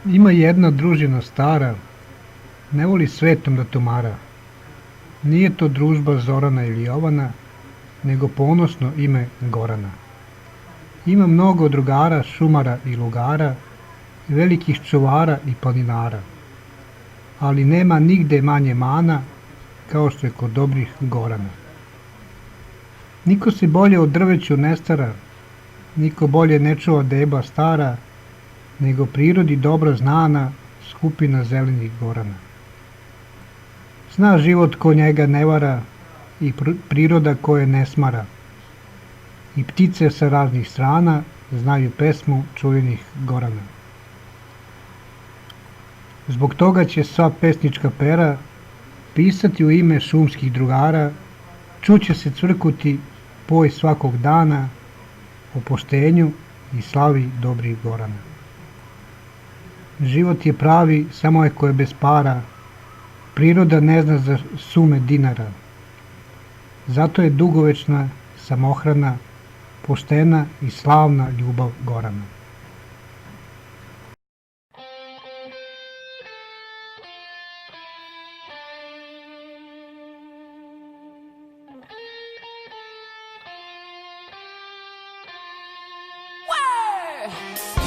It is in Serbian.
Ima jedna družina stara, ne voli svetom da tumara. Nije to družba Zorana ili Jovana, nego ponosno ime Gorana. Ima mnogo drugara, šumara i lugara, velikih čuvara i planinara, ali nema nigde manje mana kao što je kod dobrih Gorana. Niko se bolje o drveću ne stara, niko bolje ne čuva deba stara, nego prirodi dobro znana skupina zelenih Gorana. Zna život ko njega ne vara i priroda koje ne smara. I ptice sa raznih strana znaju pesmu čuvenih Gorana. Zbog toga će sva pesnička pera pisati u ime šumskih drugara, čuće se cvrkuti poj svakog dana o poštenju i slavi dobrih Gorana. Život je pravi, samo je ko je bez para, priroda ne zna za sume dinara. Zato je dugovečna, samohrana, poštena i slavna ljubav Gorana. Word!